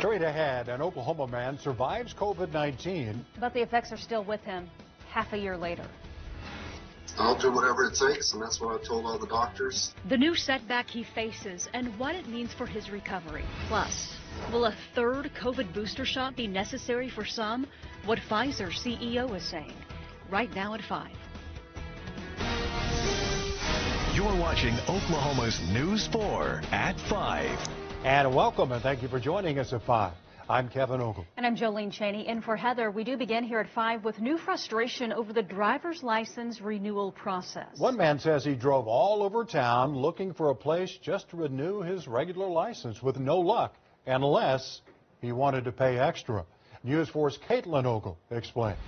Straight ahead, an Oklahoma man survives COVID-19. But the effects are still with him half a year later. I'll do whatever it takes, and that's what I've told all the doctors. The new setback he faces and what it means for his recovery. Plus, will a third COVID booster shot be necessary for some? What Pfizer's CEO is saying. Right now at 5. You're watching Oklahoma's News 4 at 5. And welcome, and thank you for joining us at 5. I'm Kevin Ogle. And I'm Jolene Cheney in for Heather. We do begin here at 5 with new frustration over the driver's license renewal process. One man says he drove all over town looking for a place just to renew his regular license with no luck, unless he wanted to pay extra. News 4's Caitlin Ogle explains.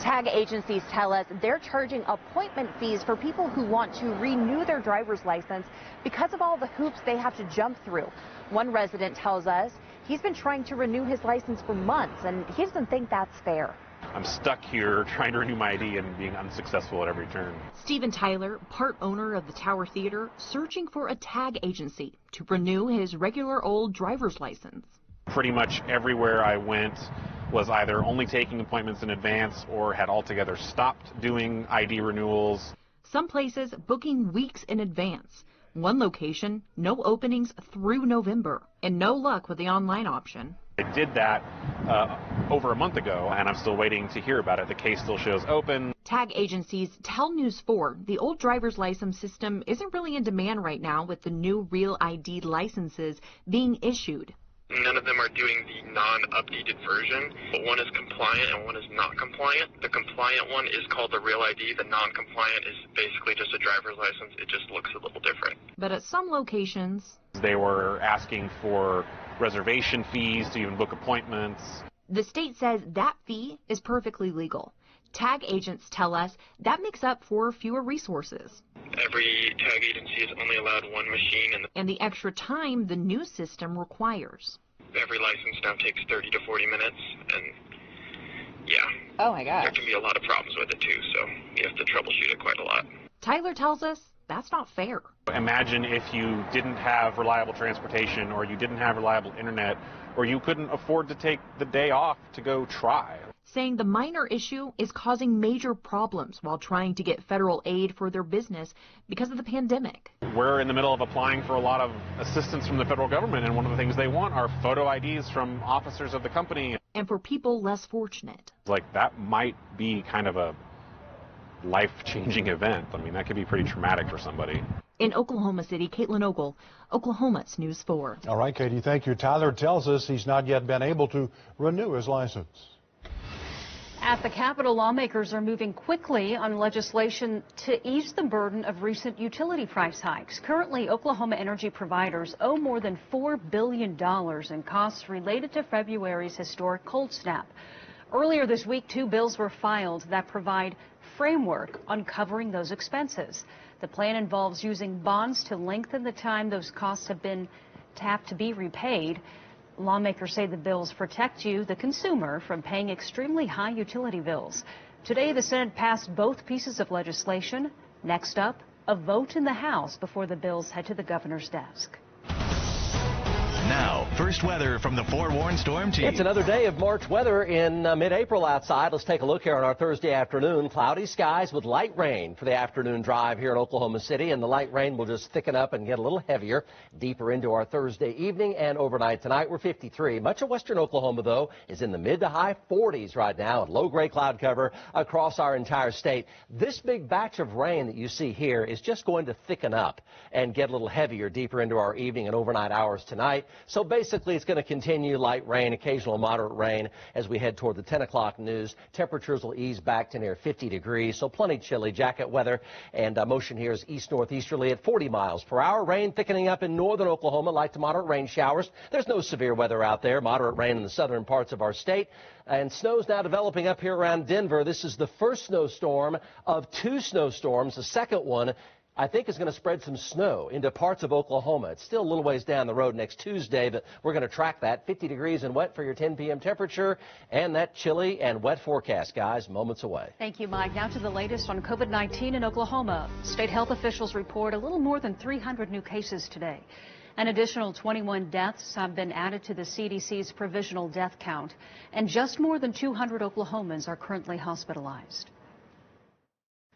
Tag agencies tell us they're charging appointment fees for people who want to renew their driver's license because of all the hoops they have to jump through. One resident tells us he's been trying to renew his license for months, and he doesn't think that's fair. I'm stuck here trying to renew my ID and being unsuccessful at every turn. Stephen Tyler, part owner of the Tower Theater, searching for a tag agency to renew his regular old driver's license. Pretty much everywhere I went was either only taking appointments in advance or had altogether stopped doing ID renewals. Some places booking weeks in advance. One location, no openings through November, and no luck with the online option. I did that over a month ago, and I'm still waiting to hear about it. The case still shows open. Tag agencies tell News 4 the old driver's license system isn't really in demand right now with the new Real ID licenses being issued. None of them are doing the non-updated version, but one is compliant and one is not compliant. The compliant one is called the Real ID. The non-compliant is basically just a driver's license. It just looks a little different. But at some locations, they were asking for reservation fees to even book appointments. The state says that fee is perfectly legal. Tag agents tell us that makes up for fewer resources. Every tag agency is only allowed one machine, and the extra time the new system requires. Every license now takes 30 to 40 minutes, and yeah. Oh my gosh. There can be a lot of problems with it too, so you have to troubleshoot it quite a lot. Tyler tells us that's not fair. Imagine if you didn't have reliable transportation, or you didn't have reliable internet, or you couldn't afford to take the day off to go try. Saying the minor issue is causing major problems while trying to get federal aid for their business because of the pandemic. We're in the middle of applying for a lot of assistance from the federal government, and one of the things they want are photo IDs from officers of the company. And for people less fortunate. Like, that might be kind of a life-changing event. I mean, that could be pretty traumatic for somebody. In Oklahoma City, Caitlin Ogle, Oklahoma's News 4. All right, Katie, thank you. Tyler tells us he's not yet been able to renew his license. At the Capitol, lawmakers are moving quickly on legislation to ease the burden of recent utility price hikes. Currently, Oklahoma energy providers owe more than $4 billion in costs related to February's historic cold snap. Earlier this week, 2 bills were filed that provide framework on covering those expenses. The plan involves using bonds to lengthen the time those costs have been tapped to be repaid. Lawmakers say the bills protect you, the consumer, from paying extremely high utility bills. Today, the Senate passed both pieces of legislation. Next up, a vote in the House before the bills head to the governor's desk. Now, first weather from the forewarned storm team. It's another day of March weather in mid-April outside. Let's take a look here on our Thursday afternoon. Cloudy skies with light rain for the afternoon drive here in Oklahoma City, and the light rain will just thicken up and get a little heavier deeper into our Thursday evening and overnight. Tonight we're 53. Much of western Oklahoma, though, is in the mid to high 40s right now, with low gray cloud cover across our entire state. This big batch of rain that you see here is just going to thicken up and get a little heavier deeper into our evening and overnight hours tonight. So basically, it's going to continue light rain, occasional moderate rain as we head toward the 10 o'clock news. Temperatures will ease back to near 50 degrees, so plenty chilly, jacket weather, and motion here is east-northeasterly at 40 miles per hour. Rain thickening up in northern Oklahoma, light to moderate rain showers. There's no severe weather out there. Moderate rain in the southern parts of our state. And snow's now developing up here around Denver. This is the first snowstorm of 2 snowstorms. The second one, I think, is going to spread some snow into parts of Oklahoma. It's still a little ways down the road next Tuesday, but we're going to track that. 50 degrees and wet for your 10 p.m. temperature, and that chilly and wet forecast, guys, moments away. Thank you, Mike. Now to the latest on COVID-19 in Oklahoma. State health officials report a little more than 300 new cases today. An additional 21 deaths have been added to the CDC's provisional death count, and just more than 200 Oklahomans are currently hospitalized.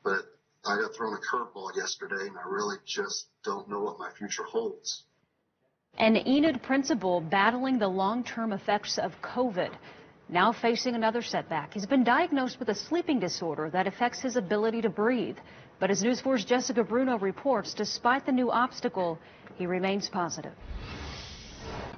But I got thrown a curveball yesterday, and I really just don't know what my future holds. An Enid principal battling the long-term effects of COVID, now facing another setback. He's been diagnosed with a sleeping disorder that affects his ability to breathe. But as News 4's Jessica Bruno reports, despite the new obstacle, he remains positive.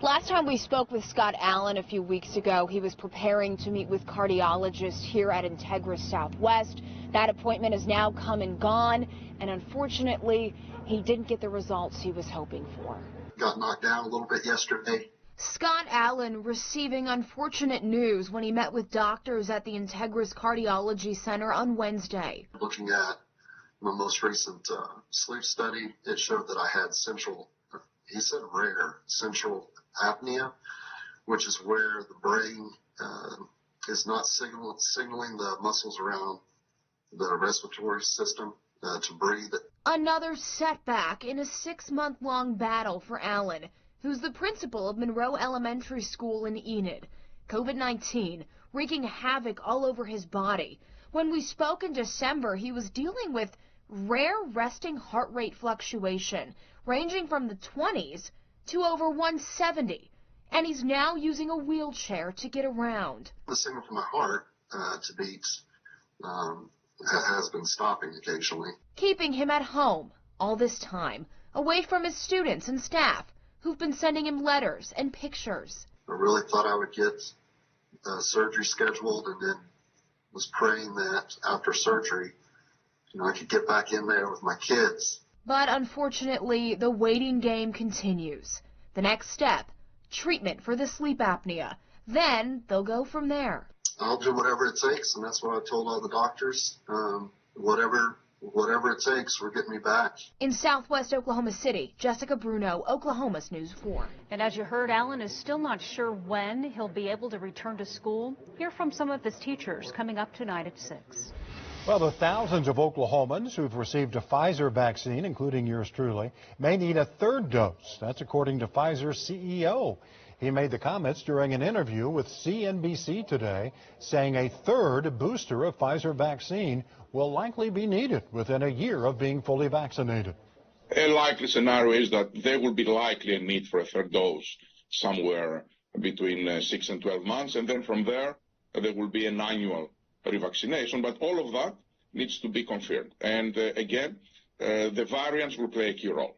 Last time we spoke with Scott Allen a few weeks ago, he was preparing to meet with cardiologists here at Integris Southwest. That appointment has now come and gone, and unfortunately, he didn't get the results he was hoping for. Got knocked down a little bit yesterday. Scott Allen receiving unfortunate news when he met with doctors at the Integris Cardiology Center on Wednesday. Looking at my most recent sleep study, it showed that I had he said rare central apnea, which is where the brain is not signaling the muscles around the respiratory system to breathe. Another setback in a 6-month-long battle for Allen, who's the principal of Monroe Elementary School in Enid. COVID-19 wreaking havoc all over his body. When we spoke in December, he was dealing with rare resting heart rate fluctuation, ranging from the 20s to over 170. And he's now using a wheelchair to get around. The signal for my heart to beat has been stopping occasionally. Keeping him at home all this time, away from his students and staff who've been sending him letters and pictures. I really thought I would get surgery scheduled, and then was praying that after surgery, I could get back in there with my kids. But unfortunately, the waiting game continues. The next step, treatment for the sleep apnea. Then they'll go from there. I'll do whatever it takes, and that's what I told all the doctors. Whatever it takes, we're getting me back. In southwest Oklahoma City, Jessica Bruno, Oklahoma's News 4. And as you heard, Allen is still not sure when he'll be able to return to school. Hear from some of his teachers coming up tonight at 6. Well, the thousands of Oklahomans who've received a Pfizer vaccine, including yours truly, may need a third dose. That's according to Pfizer's CEO. He made the comments during an interview with CNBC today, saying a third booster of Pfizer vaccine will likely be needed within a year of being fully vaccinated. A likely scenario is that there will be likely a need for a third dose somewhere between 6 and 12 months, and then from there will be an annual revaccination. But all of that needs to be confirmed. And again, the variants will play a key role.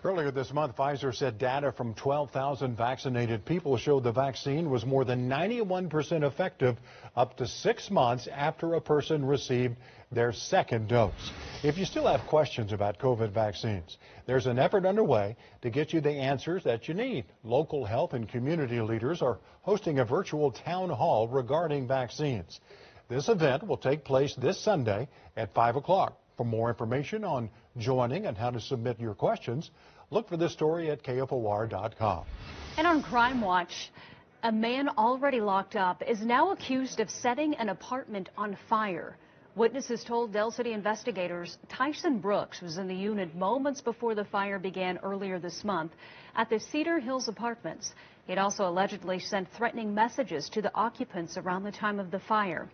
Earlier this month, Pfizer said data from 12,000 vaccinated people showed the vaccine was more than 91% effective up to 6 months after a person received their second dose. If you still have questions about COVID vaccines, there's an effort underway to get you the answers that you need. Local health and community leaders are hosting a virtual town hall regarding vaccines. This event will take place this Sunday at 5 o'clock. For more information on joining and how to submit your questions, look for this story at KFOR.com. And on Crime Watch, a man already locked up is now accused of setting an apartment on fire. Witnesses told Del City investigators Tyson Brooks was in the unit moments before the fire began earlier this month at the Cedar Hills Apartments. He'd also allegedly sent threatening messages to the occupants around the time of the fire.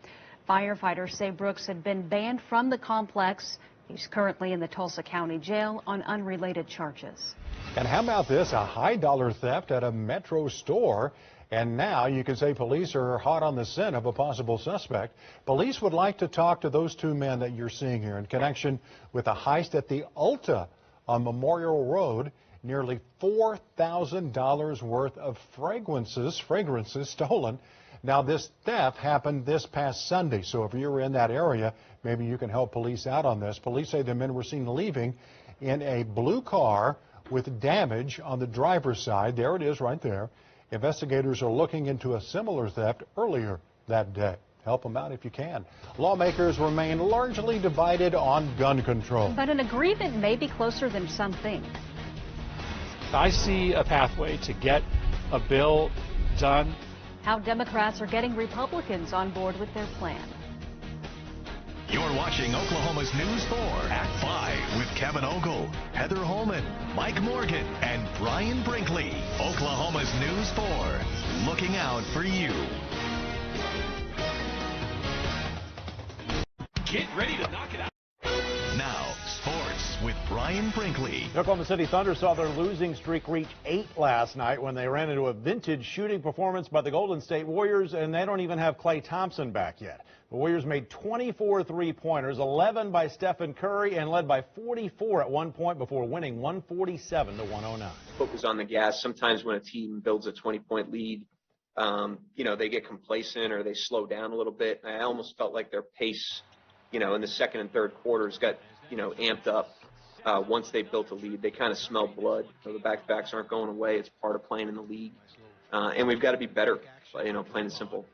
Firefighters say Brooks had been banned from the complex. He's currently in the Tulsa County Jail on unrelated charges. And how about this? A high-dollar theft at a Metro store. And now you can say police are hot on the scent of a possible suspect. Police would like to talk to those two men that you're seeing here in connection with a heist at the Ulta on Memorial Road. Nearly $4,000 worth of fragrances stolen. Now, this theft happened this past Sunday, so if you're in that area, maybe you can help police out on this. Police say the men were seen leaving in a blue car with damage on the driver's side. There it is right there. Investigators are looking into a similar theft earlier that day. Help them out if you can. Lawmakers remain largely divided on gun control. But an agreement may be closer than some think. I see a pathway to get a bill done. How Democrats are getting Republicans on board with their plan. You're watching Oklahoma's News 4 at 5 with Kevin Ogle, Heather Holman, Mike Morgan, and Brian Brinkley. Oklahoma's News 4, looking out for you. Get ready to knock it out. Now, sports with Brian Brinkley. The Oklahoma City Thunder saw their losing streak reach 8 last night when they ran into a vintage shooting performance by the Golden State Warriors, and they don't even have Klay Thompson back yet. The Warriors made 24 three-pointers, 11 by Stephen Curry, and led by 44 at one point before winning 147-109. Focus on the gas. Sometimes when a team builds a 20-point lead, they get complacent or they slow down a little bit. I almost felt like their pace, in the second and third quarters got, amped up once they built a lead. They kind of smelled blood. The back-to-backs aren't going away. It's part of playing in the league. And we've got to be better, plain and simple.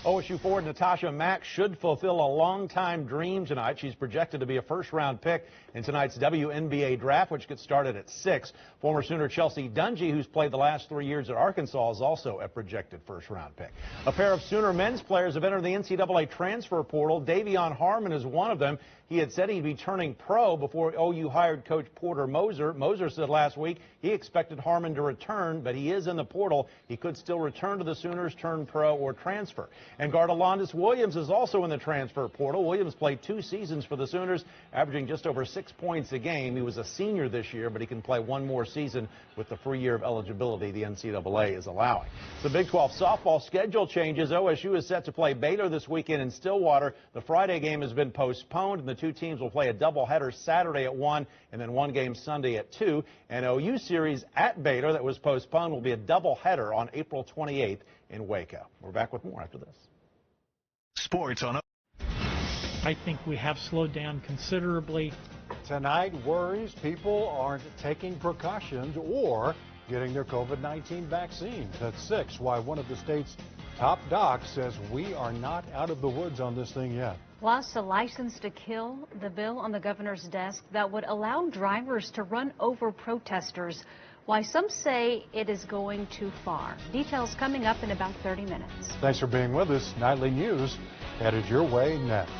OSU forward Natasha Mack should fulfill a long-time dream tonight. She's projected to be a first-round pick in tonight's WNBA draft, which gets started at 6. Former Sooner Chelsea Dungy, who's played the last 3 years at Arkansas, is also a projected first-round pick. A pair of Sooner men's players have entered the NCAA transfer portal. Davion Harmon is one of them. He had said he'd be turning pro before OU hired Coach Porter Moser. Moser said last week he expected Harmon to return, but he is in the portal. He could still return to the Sooners, turn pro, or transfer. And guard Alondis Williams is also in the transfer portal. Williams played 2 seasons for the Sooners, averaging just over 6 points a game. He was a senior this year, but he can play one more season with the free year of eligibility the NCAA is allowing. The Big 12 softball schedule changes. OSU is set to play Baylor this weekend in Stillwater. The Friday game has been postponed, and the 2 teams will play a doubleheader Saturday at 1 and then 1 game Sunday at 2. And OU series at Baylor that was postponed will be a doubleheader on April 28th in Waco. We're back with more after this. Sports on. I think we have slowed down considerably. Tonight worries people aren't taking precautions or getting their COVID-19 vaccines. At 6, why one of the state's top docs says we are not out of the woods on this thing yet. Plus, a license to kill, the bill on the governor's desk that would allow drivers to run over protesters. Why some say it is going too far. Details coming up in about 30 minutes. Thanks for being with us. Nightly News headed your way next.